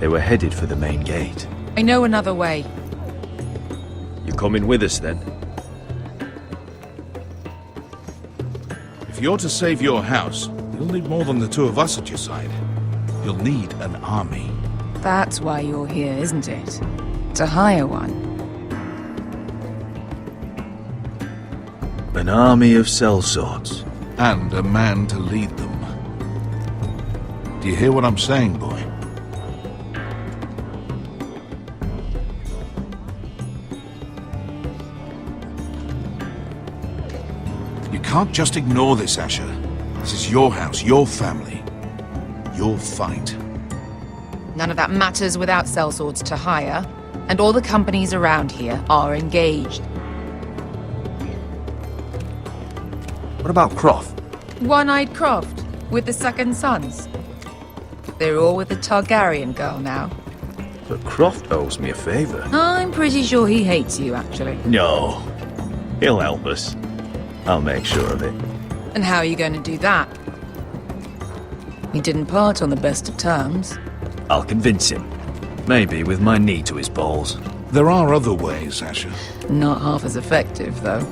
They were headed for the main gate. I know another way. You coming with us then? If you're to save your house, you'll need more than the two of us at your side. You'll need an army. That's why you're here, isn't it? To hire one. An army of sellswords. And a man to lead them. Do you hear what I'm saying, boy? You can't just ignore this, Asher. This is your house, your family, your fight. None of that matters without sellswords to hire, and all the companies around here are engaged. What about Croft? One-Eyed Croft, with the second sons. They're all with the Targaryen girl now. But Croft owes me a favor. I'm pretty sure he hates you, actually. No. He'll help us. I'll make sure of it. And how are you going to do that? We didn't part on the best of terms. I'll convince him. Maybe with my knee to his balls. There are other ways, Asher. Not half as effective, though.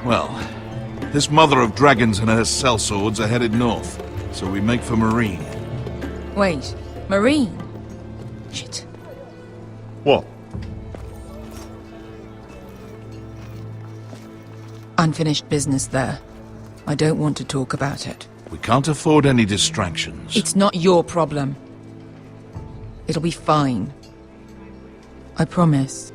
Well, this mother of dragons and her sellswords are headed north, so we make for Marine. Wait, Marine? Shit. What? Unfinished business there. I don't want to talk about it. We can't afford any distractions. It's not your problem. It'll be fine. I promise.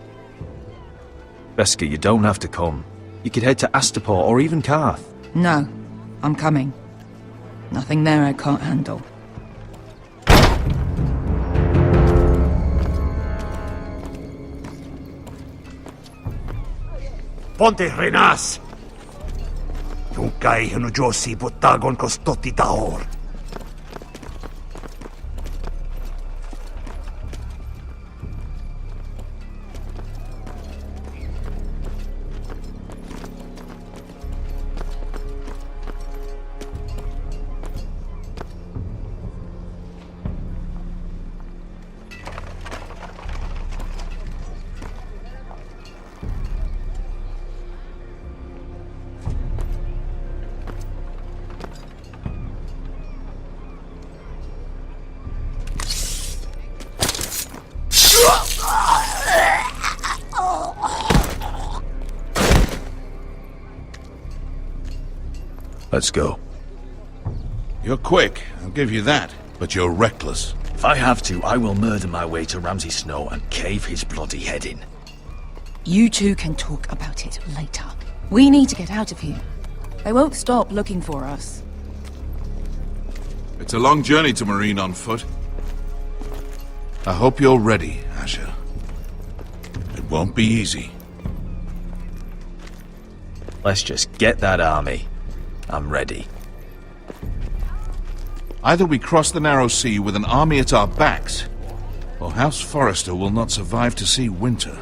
Veska, you don't have to come. You could head to Astapor or even Karth. No, I'm coming. Nothing there I can't handle. Ponte renas! Yung kay Josi Botagon Kostoti Taor. Let's go. You're quick, I'll give you that. But you're reckless. If I have to, I will murder my way to Ramsay Snow and cave his bloody head in. You two can talk about it later. We need to get out of here. They won't stop looking for us. It's a long journey to Marine on foot. I hope you're ready, Asher. It won't be easy. Let's just get that army. I'm ready. Either we cross the narrow sea with an army at our backs, or House Forrester will not survive to see winter.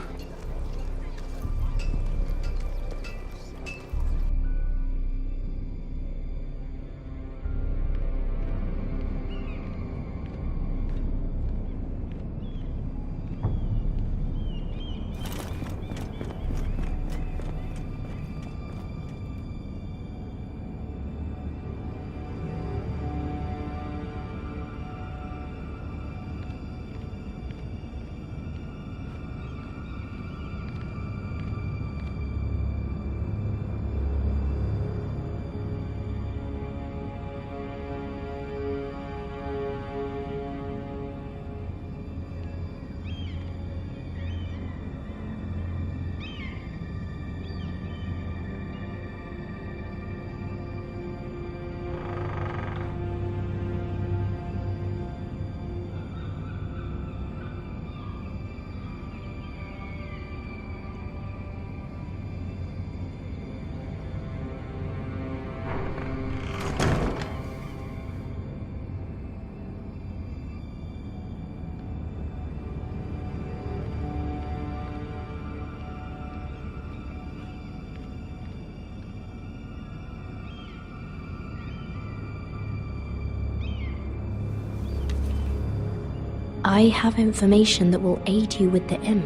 I have information that will aid you with the imp.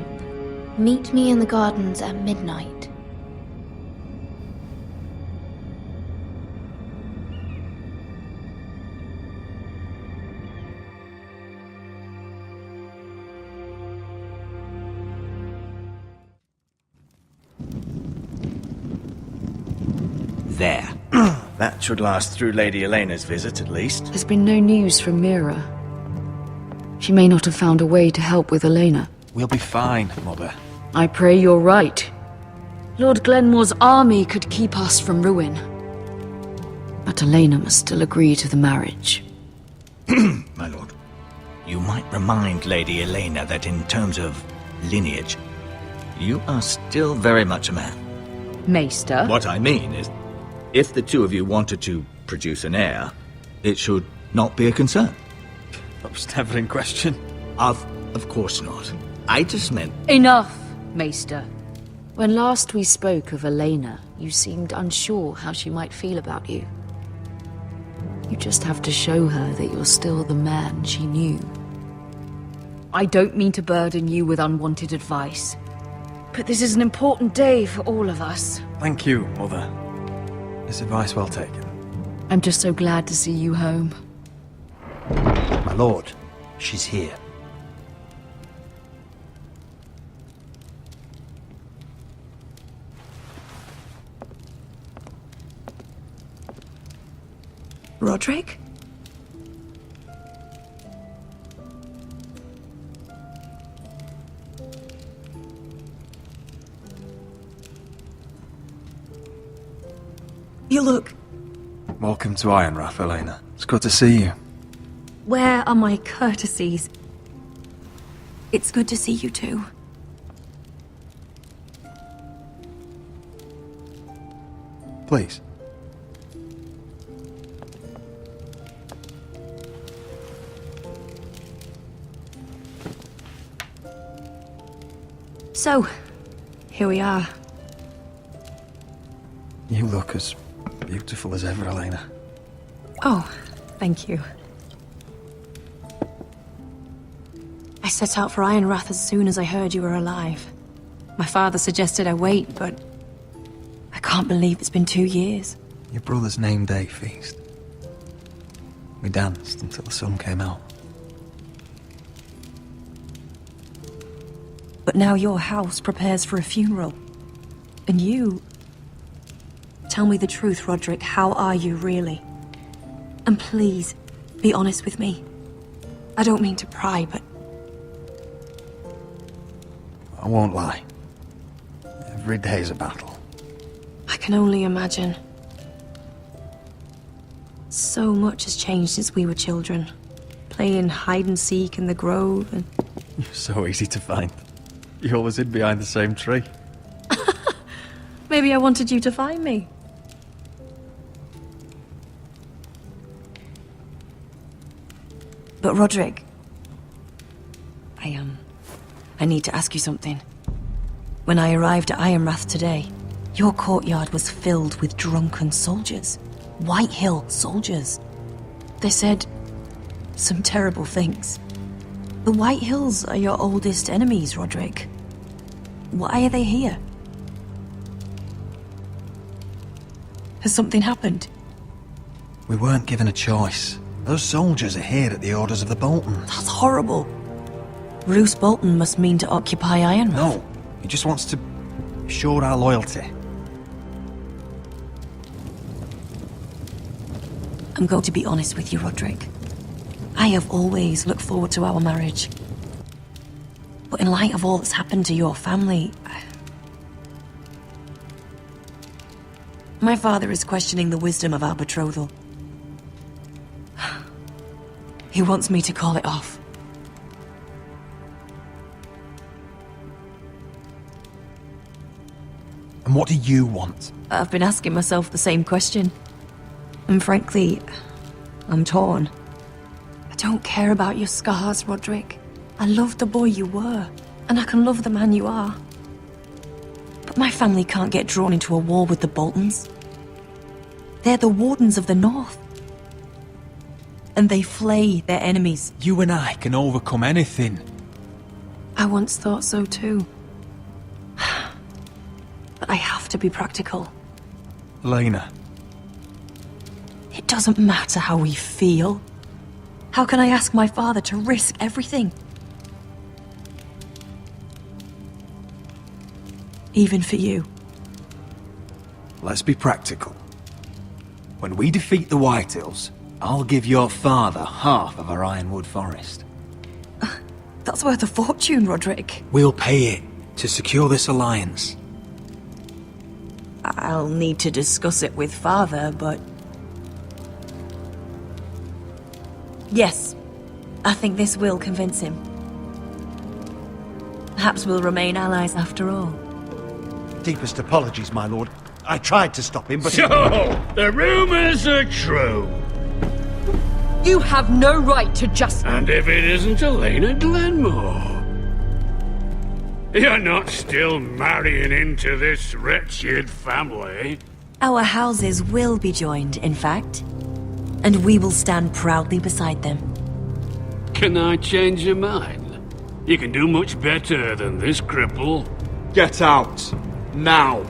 Meet me in the gardens at midnight. There. That should last through Lady Elena's visit, at least. There's been no news from Mira. She may not have found a way to help with Elena. We'll be fine, Mother. I pray you're right. Lord Glenmore's army could keep us from ruin. But Elena must still agree to the marriage. My lord. You might remind Lady Elena that in terms of lineage, you are still very much a man. Maester? What I mean is, if the two of you wanted to produce an heir, it should not be a concern. That was never in question. Of course not. I just meant... Enough, Maester. When last we spoke of Elena, you seemed unsure how she might feel about you. You just have to show her that you're still the man she knew. I don't mean to burden you with unwanted advice, but this is an important day for all of us. Thank you, Mother. This advice well taken. I'm just so glad to see you home. My lord, she's here. Roderick? You look... Welcome to Ironrath, Elena. It's good to see you. Where are my courtesies? It's good to see you too. Please. So, here we are. You look as beautiful as ever, Elena. Oh, thank you. I set out for Ironrath as soon as I heard you were alive. My father suggested I wait, but I can't believe it's been 2 years. Your brother's name day feast. We danced until the sun came out. But now your house prepares for a funeral. And you... Tell me the truth, Roderick. How are you, really? And please, be honest with me. I don't mean to pry, but... I won't lie. Every day's a battle. I can only imagine. So much has changed since we were children. Playing hide and seek in the grove and... You're so easy to find. You always hid behind the same tree. Maybe I wanted you to find me. But Roderick... I need to ask you something. When I arrived at Ironrath today, your courtyard was filled with drunken soldiers. White Hill soldiers. They said some terrible things. The White Hills are your oldest enemies, Roderick. Why are they here? Has something happened? We weren't given a choice. Those soldiers are here at the orders of the Boltons. That's horrible. Roose Bolton must mean to occupy Ironrath. No, he just wants to show our loyalty. I'm going to be honest with you, Roderick. I have always looked forward to our marriage. But in light of all that's happened to your family... My father is questioning the wisdom of our betrothal. He wants me to call it off. And what do you want? I've been asking myself the same question. And frankly, I'm torn. I don't care about your scars, Roderick. I love the boy you were, and I can love the man you are. But my family can't get drawn into a war with the Boltons. They're the Wardens of the North. and they flay their enemies. You and I can overcome anything. I once thought so too. But I have to be practical. Lena, It doesn't matter how we feel. How can I ask my father to risk everything? Even for you. let's be practical. When we defeat the Whitehills, I'll give your father half of our Ironwood forest. That's worth a fortune, Roderick. We'll pay it to secure this alliance. I'll need to discuss it with father, but... Yes, I think this will convince him. Perhaps we'll remain allies after all. Deepest apologies, my lord. I tried to stop him, but... So, the rumors are true. You have no right to just... And if it isn't Elena Glenmore? You're not still marrying into this wretched family? Our houses will be joined, in fact. And we will stand proudly beside them. Can I change your mind? You can do much better than this cripple. Get out. Now.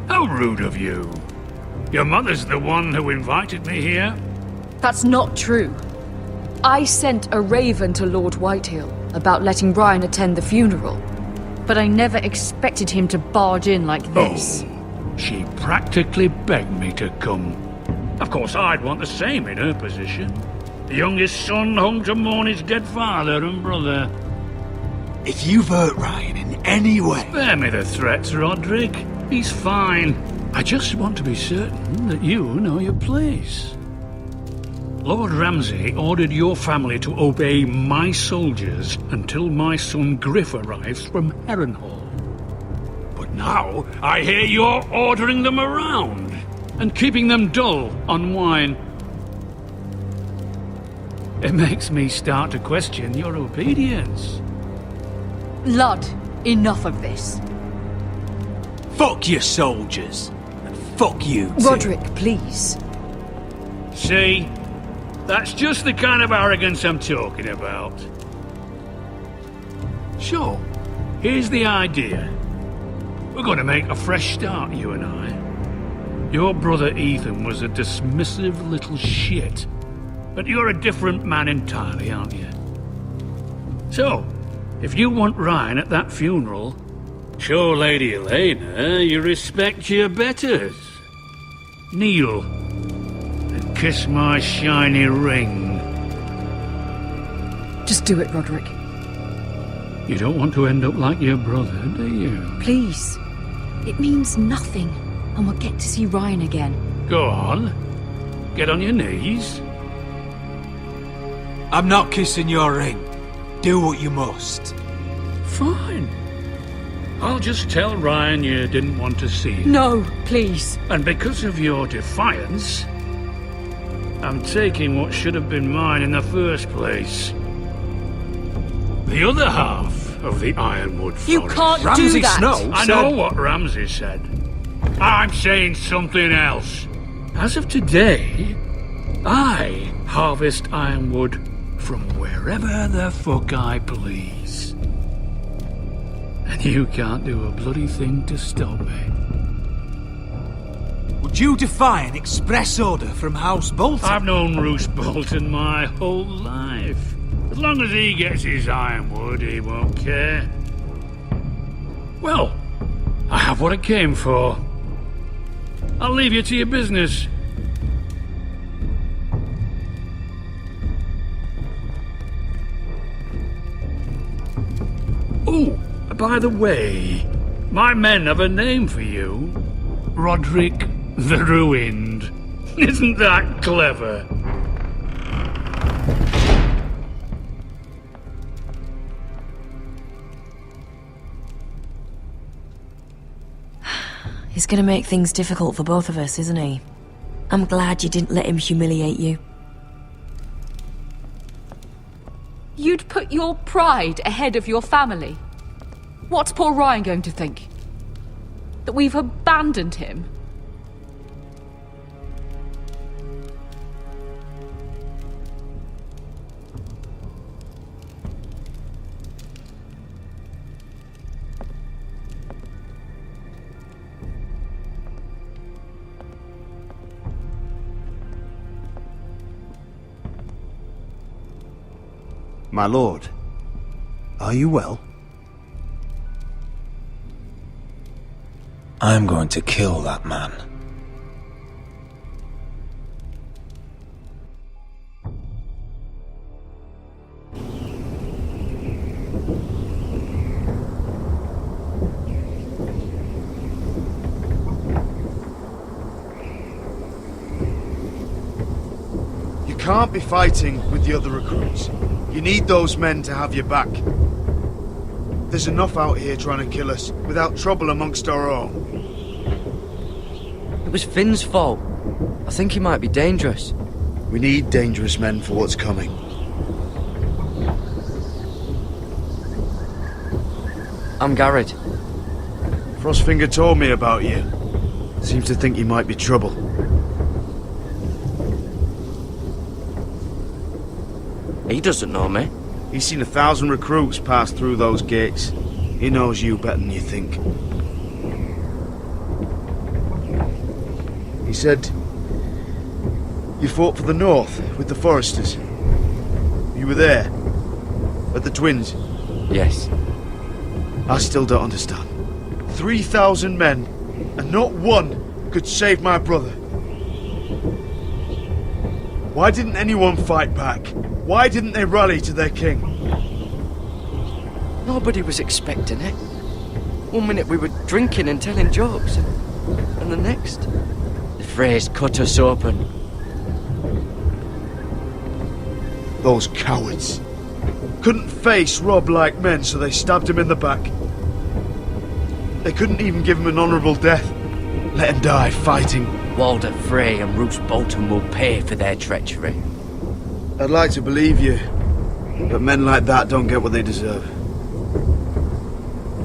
How rude of you. Your mother's the one who invited me here? That's not true. I sent a raven to Lord Whitehill about letting Brian attend the funeral. But I never expected him to barge in like this. Oh, she practically begged me to come. Of course, I'd want the same in her position. The youngest son home to mourn his dead father and brother. If you've hurt Ryan in any way... Spare me the threats, Roderick. He's fine. I just want to be certain that you know your place. Lord Ramsay ordered your family to obey my soldiers until my son Griff arrives from Harrenhal. But now, I hear you're ordering them around and keeping them dull on wine. It makes me start to question your obedience. Lud, enough of this. Fuck your soldiers. And fuck you too. Roderick, please. See? That's just the kind of arrogance I'm talking about. So, here's the idea. We're going to make a fresh start, you and I. Your brother Ethan was a dismissive little shit. But you're a different man entirely, aren't you? So, if you want Ryan at that funeral, show Lady Elena you respect your betters. Kneel and kiss my shiny ring. Just do it, Roderick. You don't want to end up like your brother, do you? Please. It means nothing, and we'll get to see Ryan again. Go on. Get on your knees. I'm not kissing your ring. Do what you must. Fine. I'll just tell Ryan you didn't want to see him. No, please. And because of your defiance, I'm taking what should have been mine in the first place. The other half of the Ironwood Forest. You can't do Ramsay that. Snow I said... know what Ramsay said. I'm saying something else. As of today, I harvest Ironwood from wherever the fuck I please. And you can't do a bloody thing to stop me. Would you defy an express order from House Bolton? I've known Roose Bolton my whole life. As long as he gets his Ironwood, he won't care. Well, I have what I came for. I'll leave you to your business. Oh, by the way, my men have a name for you. Roderick the Ruined. Isn't that clever? He's gonna make things difficult for both of us, isn't he? I'm glad you didn't let him humiliate you. You'd put your pride ahead of your family. What's poor Ryan going to think? That we've abandoned him? My lord, are you well? I'm going to kill that man. You can't be fighting with the other recruits. You need those men to have your back. There's enough out here trying to kill us, without trouble amongst our own. It was Finn's fault. I think he might be dangerous. We need dangerous men for what's coming. I'm Garrett. Frostfinger told me about you. Seems to think you might be trouble. He doesn't know me. He's seen 1,000 recruits pass through those gates. He knows you better than you think. He said you fought for the North with the Foresters. You were there, at the Twins. Yes. I still don't understand. 3,000 men, and not one could save my brother. Why didn't anyone fight back? Why didn't they rally to their king? Nobody was expecting it. One minute we were drinking and telling jokes, and the next, the Freys cut us open. Those cowards. Couldn't face Rob like men, so they stabbed him in the back. They couldn't even give him an honourable death. Let him die fighting. Walder Frey and Roose Bolton will pay for their treachery. I'd like to believe you, but men like that don't get what they deserve.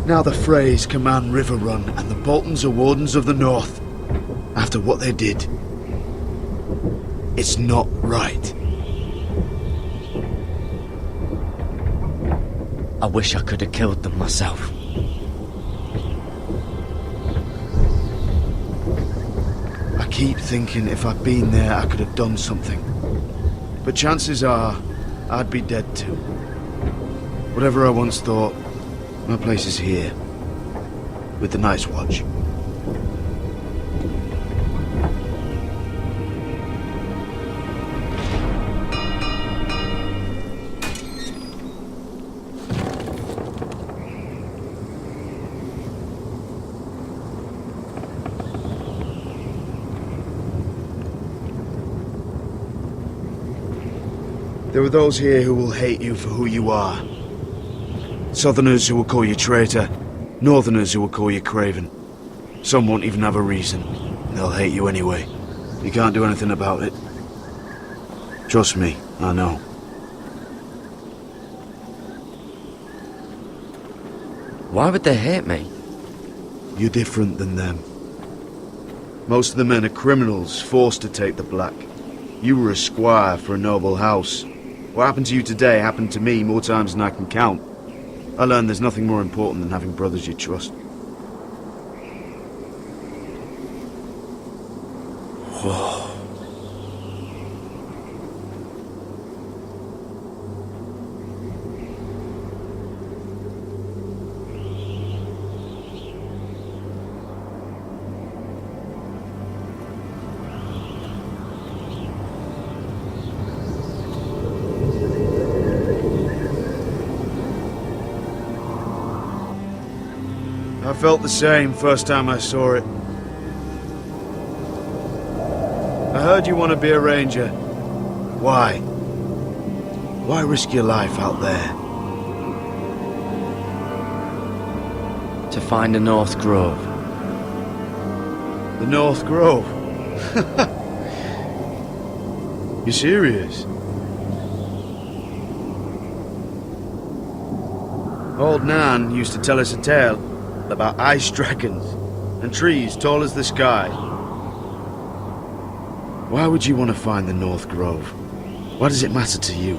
Now the Freys command River Run, and the Boltons are Wardens of the North. After what they did, it's not right. I wish I could have killed them myself. I keep thinking if I'd been there, I could have done something. But chances are, I'd be dead too. Whatever I once thought, my place is here, with the Night's Watch. There are those here who will hate you for who you are. Southerners who will call you traitor, Northerners who will call you craven. Some won't even have a reason. They'll hate you anyway. You can't do anything about it. Trust me, I know. Why would they hate me? You're different than them. Most of the men are criminals, forced to take the black. You were a squire for a noble house. What happened to you today happened to me more times than I can count. I learned there's nothing more important than having brothers you trust. I felt the same first time I saw it. I heard you want to be a ranger. Why? Why risk your life out there? To find the North Grove. The North Grove? You serious? Old Nan used to tell us a tale about ice dragons and trees tall as the sky. Why would you want to find the North Grove? Why does it matter to you?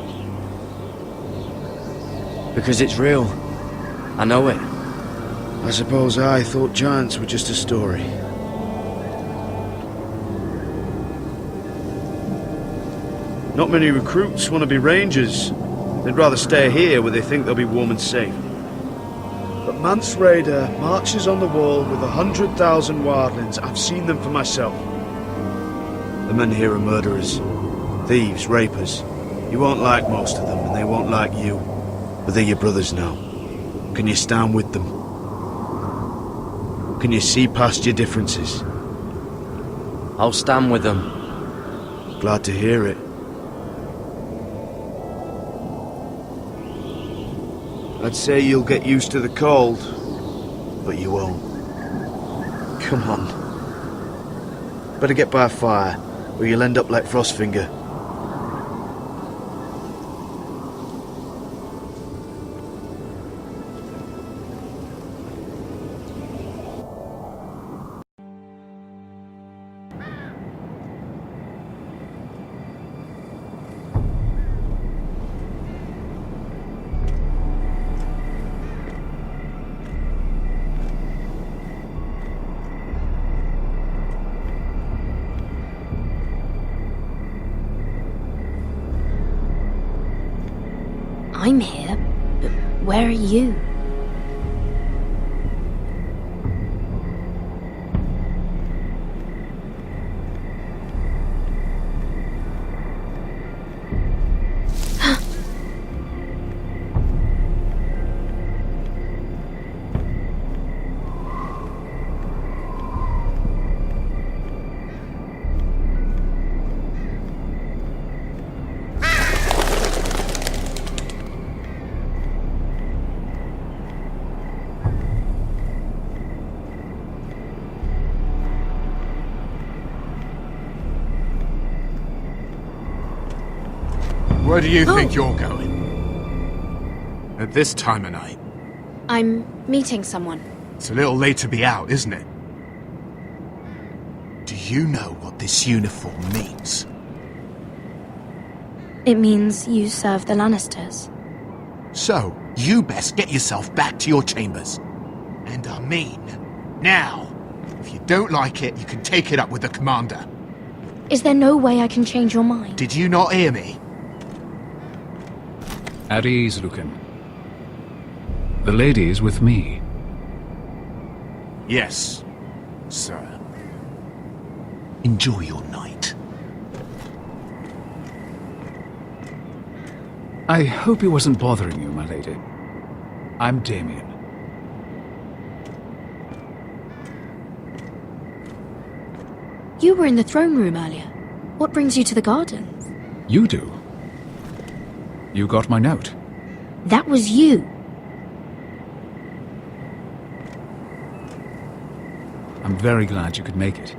Because it's real. I know it. I suppose I thought giants were just a story. Not many recruits want to be rangers. They'd rather stay here where they think they'll be warm and safe. But Mance Rayder marches on the wall with 100,000 wildlings. I've seen them for myself. The men here are murderers, thieves, rapers. You won't like most of them, and they won't like you. But they're your brothers now. Can you stand with them? Can you see past your differences? I'll stand with them. Glad to hear it. I'd say you'll get used to the cold, but you won't. Come on. Better get by a fire, or you'll end up like Frostfinger. I'm here, but where are you? Where do you think you're going? At this time of night? I'm meeting someone. It's a little late to be out, isn't it? Do you know what this uniform means? It means you serve the Lannisters. So, you best get yourself back to your chambers. And I mean, now. If you don't like it, you can take it up with the commander. Is there no way I can change your mind? Did you not hear me? At ease, Lucan. The lady is with me. Yes, sir. Enjoy your night. I hope he wasn't bothering you, my lady. I'm Damien. You were in the throne room earlier. What brings you to the gardens? You do. You got my note. That was you. I'm very glad you could make it.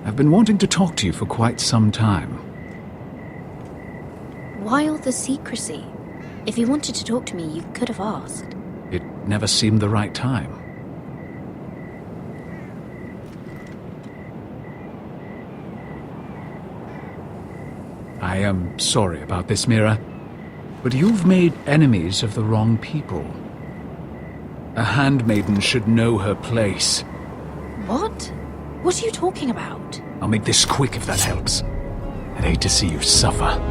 I've been wanting to talk to you for quite some time. Why all the secrecy? If you wanted to talk to me, you could have asked. It never seemed the right time. I am sorry about this, Mira, but you've made enemies of the wrong people. A handmaiden should know her place. What? What are you talking about? I'll make this quick if that helps. I'd hate to see you suffer.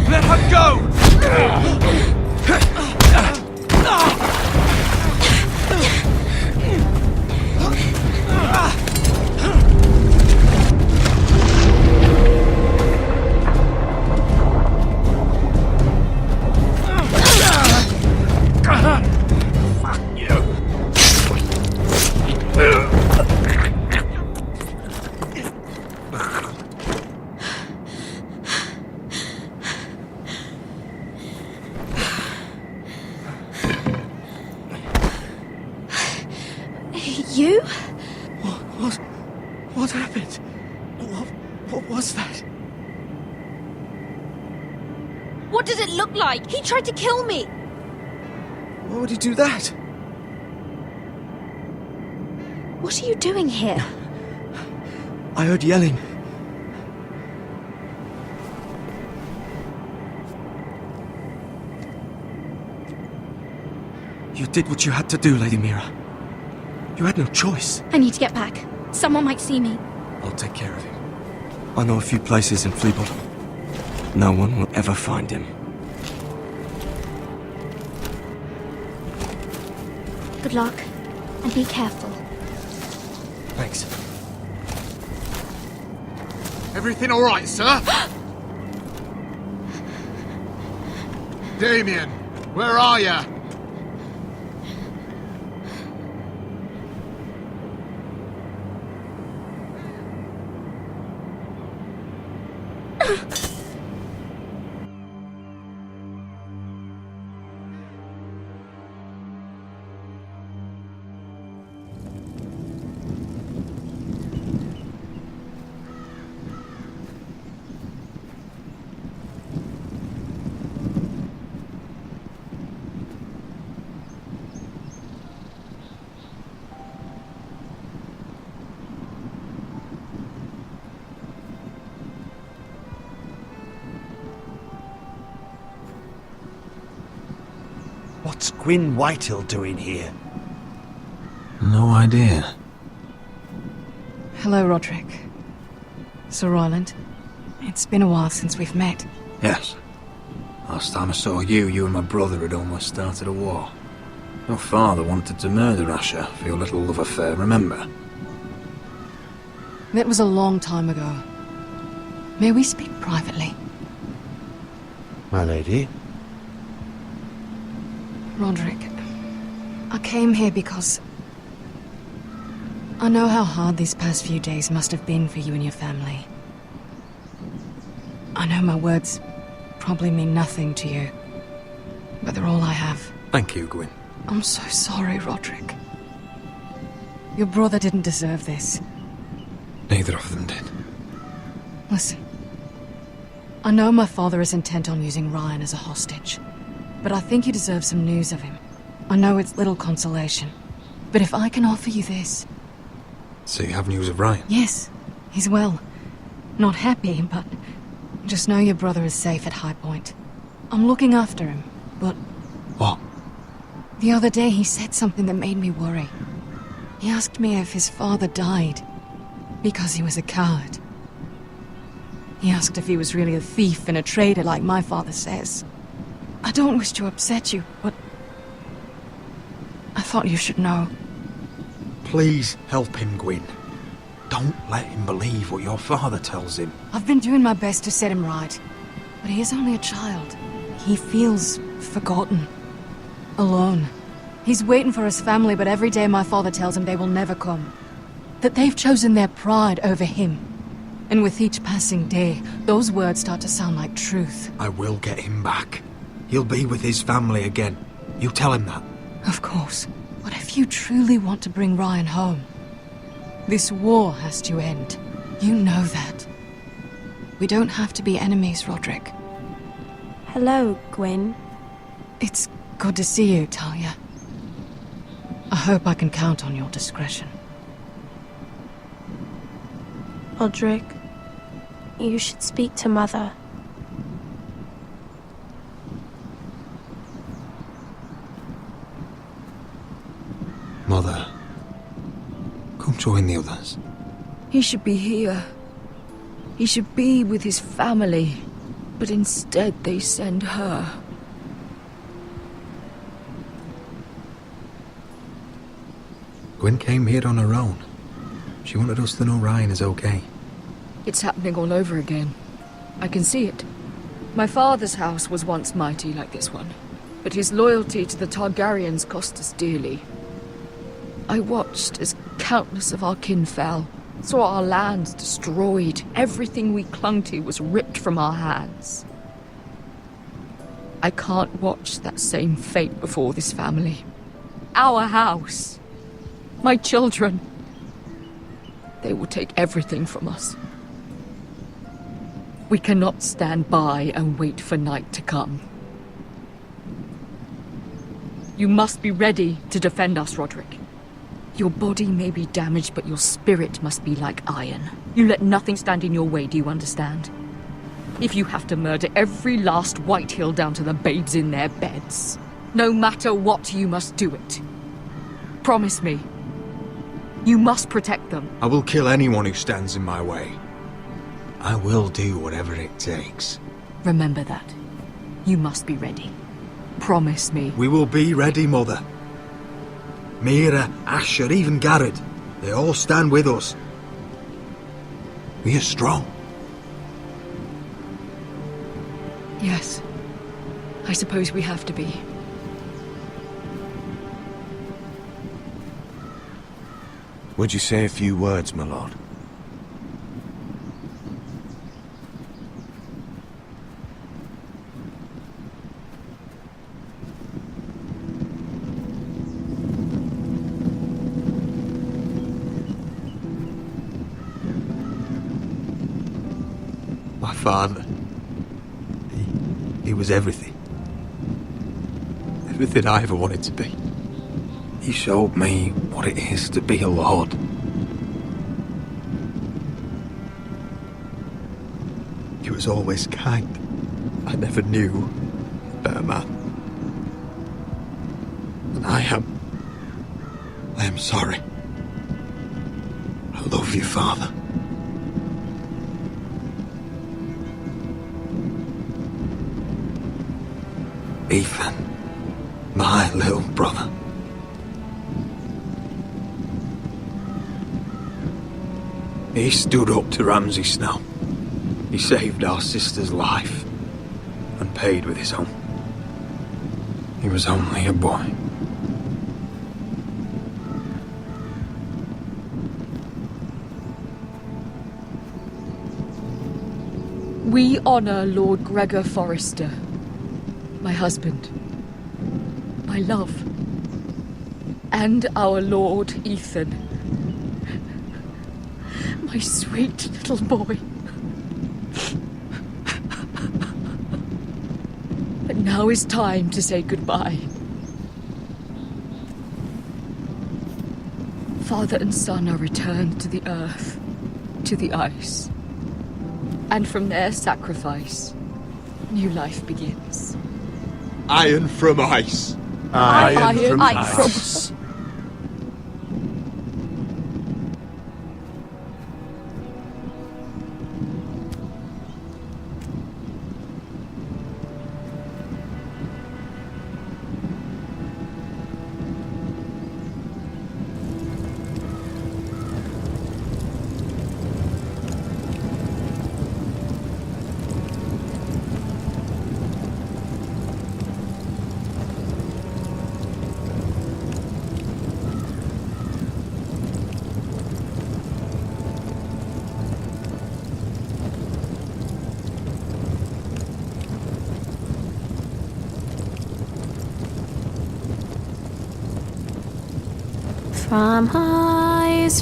Let her go! You? What happened? What was that? What does it look like? He tried to kill me! Why would he do that? What are you doing here? I heard yelling. You did what you had to do, Lady Mira. You had no choice. I need to get back. Someone might see me. I'll take care of him. I know a few places in Fleabot. No one will ever find him. Good luck, and be careful. Thanks. Everything all right, sir? Damien, where are you? What's Gwyn Whitehill doing here? No idea. Hello, Roderick. Sir Roland. It's been a while since we've met. Yes. Last time I saw you, you and my brother had almost started a war. Your father wanted to murder Asher for your little love affair, remember? That was a long time ago. May we speak privately? My lady? Roderick, I came here because I know how hard these past few days must have been for you and your family. I know my words probably mean nothing to you, but they're all I have. Thank you, Gwyn. I'm so sorry, Roderick. Your brother didn't deserve this. Neither of them did. Listen, I know my father is intent on using Ryan as a hostage, but I think you deserve some news of him. I know it's little consolation, but if I can offer you this... So you have news of Ryan? Yes, he's well. Not happy, but just know your brother is safe at High Point. I'm looking after him, but... What? The other day he said something that made me worry. He asked me if his father died because he was a coward. He asked if he was really a thief and a traitor like my father says. I don't wish to upset you, but I thought you should know. Please help him, Gwyn. Don't let him believe what your father tells him. I've been doing my best to set him right, but he is only a child. He feels forgotten, alone. He's waiting for his family, but every day my father tells him they will never come. That they've chosen their pride over him. And with each passing day, those words start to sound like truth. I will get him back. He'll be with his family again. You tell him that. Of course. But if you truly want to bring Ryan home, this war has to end. You know that. We don't have to be enemies, Roderick. Hello, Gwyn. It's good to see you, Talia. I hope I can count on your discretion. Roderick, you should speak to Mother. Mother, come join the others. He should be here. He should be with his family. But instead they send her. Gwyn came here on her own. She wanted us to know Ryan is okay. It's happening all over again. I can see it. My father's house was once mighty like this one, but his loyalty to the Targaryens cost us dearly. I watched as countless of our kin fell, saw our lands destroyed, everything we clung to was ripped from our hands. I can't watch that same fate before this family. Our house. My children. They will take everything from us. We cannot stand by and wait for night to come. You must be ready to defend us, Roderick. Your body may be damaged, but your spirit must be like iron. You let nothing stand in your way, do you understand? If you have to murder every last Whitehill down to the babes in their beds, no matter what, you must do it. Promise me. You must protect them. I will kill anyone who stands in my way. I will do whatever it takes. Remember that. You must be ready. Promise me. We will be ready, Mother. Mira, Asher, even Garrett. They all stand with us. We are strong. Yes. I suppose we have to be. Would you say a few words, my lord? My father. He was everything. Everything I ever wanted to be. He showed me what it is to be a lord. He was always kind. I never knew a better man. And I am sorry. I love you, Father. Ethan, my little brother. He stood up to Ramsay Snow. He saved our sister's life and paid with his own. He was only a boy. We honor Lord Gregor Forrester, my husband, my love, and our Lord Ethan, my sweet little boy. But now is time to say goodbye. Father and son are returned to the earth, to the ice. And from their sacrifice, new life begins. Iron from ice. Iron from ice.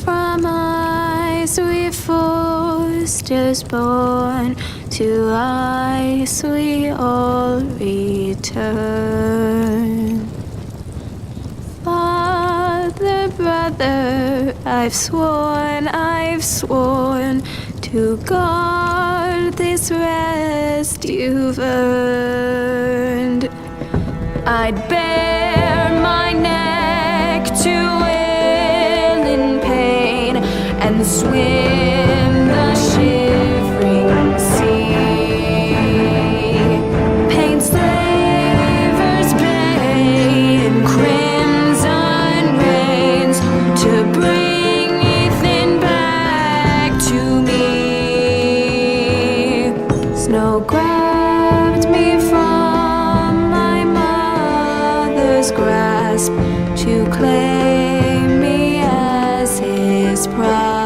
From ice we Forsters born, to ice we all return. Father, brother, I've sworn to guard this rest you've earned. I'd bare my neck to and swim the shivering sea. Paint slavers bay in crimson rains to bring Ethan back to me. Snow grabbed me from my mother's grasp to claim me as his prize.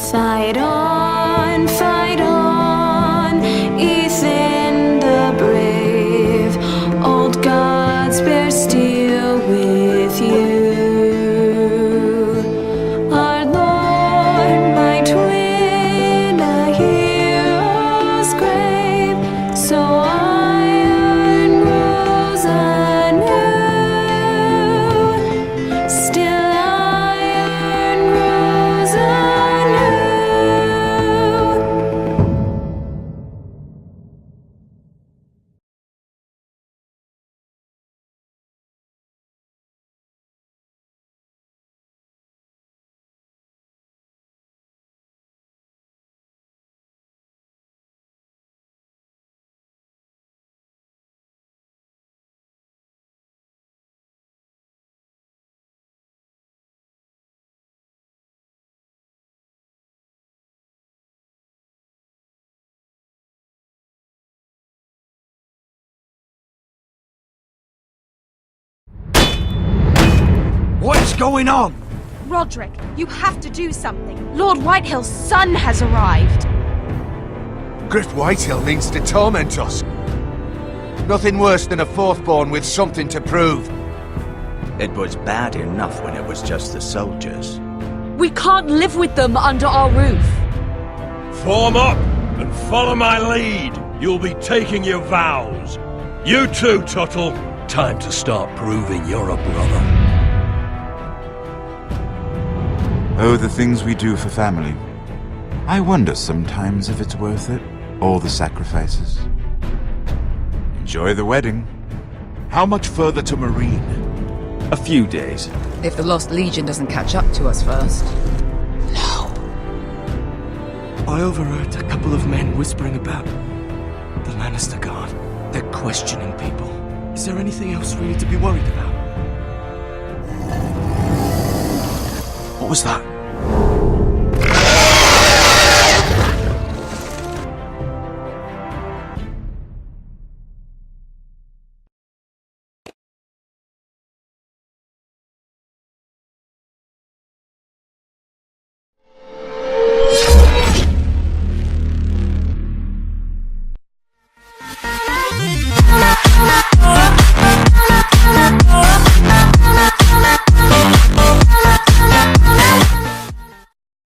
Fight on, Ethan the brave. Old gods bear steel with you. What is going on? Roderick, you have to do something. Lord Whitehill's son has arrived. Griff Whitehill means to torment us. Nothing worse than a fourthborn with something to prove. It was bad enough when it was just the soldiers. We can't live with them under our roof. Form up and follow my lead. You'll be taking your vows. You too, Tuttle. Time to start proving you're a brother. Oh, the things we do for family. I wonder sometimes if it's worth it. All the sacrifices. Enjoy the wedding. How much further to Marine? A few days. If the Lost Legion doesn't catch up to us first. I overheard a couple of men whispering about the Lannister Guard. They're questioning people. Is there anything else we need to be worried about? What was that?